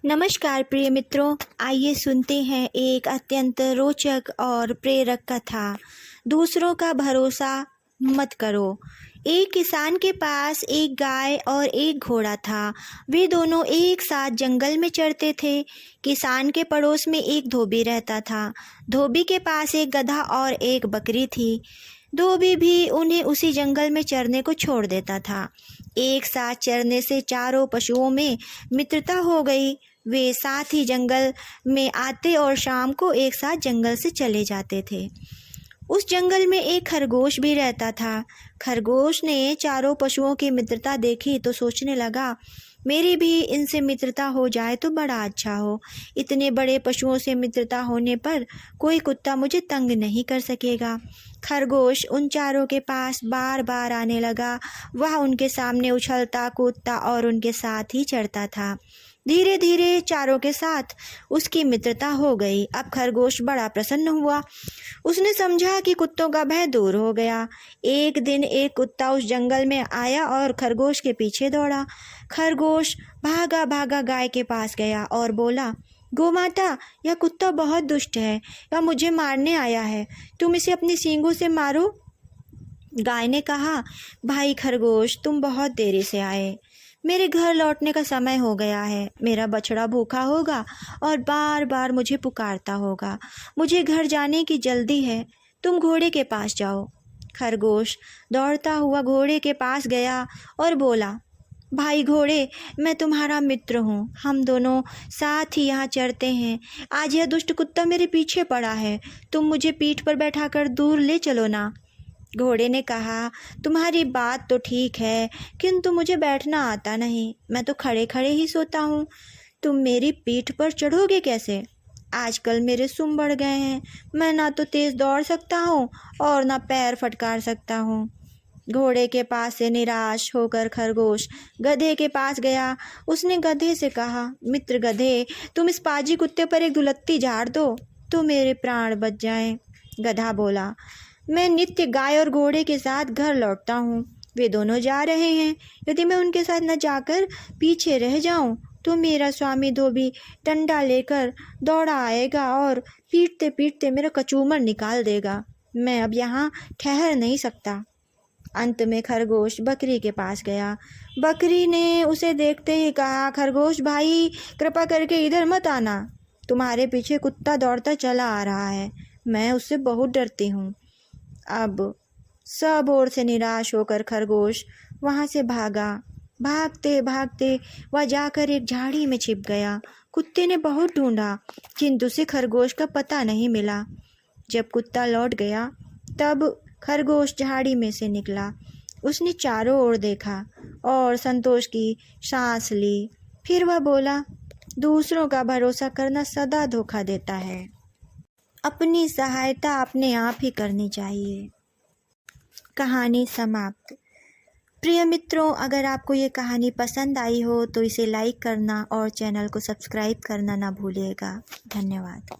नमस्कार प्रिय मित्रों, आइए सुनते हैं एक अत्यंत रोचक और प्रेरक कथा। दूसरों का भरोसा मत करो। एक किसान के पास एक गाय और एक घोड़ा था। वे दोनों एक साथ जंगल में चरते थे। किसान के पड़ोस में एक धोबी रहता था। धोबी के पास एक गधा और एक बकरी थी। धोबी भी उन्हें उसी जंगल में चरने को छोड़ देता था। एक साथ चरने से चारों पशुओं में मित्रता हो गई। वे साथ ही जंगल में आते और शाम को एक साथ जंगल से चले जाते थे। उस जंगल में एक खरगोश भी रहता था। खरगोश ने चारों पशुओं की मित्रता देखी तो सोचने लगा, मेरी भी इनसे मित्रता हो जाए तो बड़ा अच्छा हो। इतने बड़े पशुओं से मित्रता होने पर कोई कुत्ता मुझे तंग नहीं कर सकेगा। खरगोश उन चारों के पास बार बार आने लगा। वह उनके सामने उछलता कूदता और उनके साथ ही चढ़ता था। धीरे धीरे चारों के साथ उसकी मित्रता हो गई। अब खरगोश बड़ा प्रसन्न हुआ। उसने समझा कि कुत्तों का भय दूर हो गया। एक दिन एक कुत्ता उस जंगल में आया और खरगोश के पीछे दौड़ा। खरगोश भागा भागा गाय के पास गया और बोला, गोमाता, यह कुत्ता बहुत दुष्ट है। यह मुझे मारने आया है। तुम इसे अपनी सींगों से मारो। गाय ने कहा, भाई खरगोश, तुम बहुत देरी से आए। मेरे घर लौटने का समय हो गया है। मेरा बछड़ा भूखा होगा और बार बार मुझे पुकारता होगा। मुझे घर जाने की जल्दी है। तुम घोड़े के पास जाओ। खरगोश दौड़ता हुआ घोड़े के पास गया और बोला, भाई घोड़े, मैं तुम्हारा मित्र हूँ। हम दोनों साथ ही यहाँ चरते हैं। आज यह दुष्ट कुत्ता मेरे पीछे पड़ा है। तुम मुझे पीठ पर बैठाकर दूर ले चलो ना। घोड़े ने कहा, तुम्हारी बात तो ठीक है, किंतु मुझे बैठना आता नहीं। मैं तो खड़े खड़े ही सोता हूँ। तुम मेरी पीठ पर चढ़ोगे कैसे? आजकल मेरे सुम बढ़ गए हैं। मैं ना तो तेज दौड़ सकता हूँ और ना पैर फटकार सकता हूँ। घोड़े के पास से निराश होकर खरगोश गधे के पास गया। उसने गधे से कहा, मित्र गधे, तुम इस पाजी कुत्ते पर एक दुलत्ती झाड़ दो तो मेरे प्राण बच जाएं। गधा बोला, मैं नित्य गाय और घोड़े के साथ घर लौटता हूँ। वे दोनों जा रहे हैं। यदि मैं उनके साथ न जाकर पीछे रह जाऊं तो मेरा स्वामी धोबी डंडा लेकर दौड़ा आएगा और पीटते पीटते मेरा कचूमर निकाल देगा। मैं अब यहाँ ठहर नहीं सकता। अंत में खरगोश बकरी के पास गया। बकरी ने उसे देखते ही कहा, खरगोश भाई, कृपा करके इधर मत आना। तुम्हारे पीछे कुत्ता दौड़ता चला आ रहा है। मैं उससे बहुत डरती हूँ। अब सब ओर से निराश होकर खरगोश वहाँ से भागा। भागते भागते वह जाकर एक झाड़ी में छिप गया। कुत्ते ने बहुत ढूंढा, किंतु उसे खरगोश का पता नहीं मिला। जब कुत्ता लौट गया तब खरगोश झाड़ी में से निकला। उसने चारों ओर देखा और संतोष की सांस ली। फिर वह बोला, दूसरों का भरोसा करना सदा धोखा देता है। अपनी सहायता अपने आप ही करनी चाहिए। कहानी समाप्त। प्रिय मित्रों, अगर आपको ये कहानी पसंद आई हो तो इसे लाइक करना और चैनल को सब्सक्राइब करना ना भूलिएगा। धन्यवाद।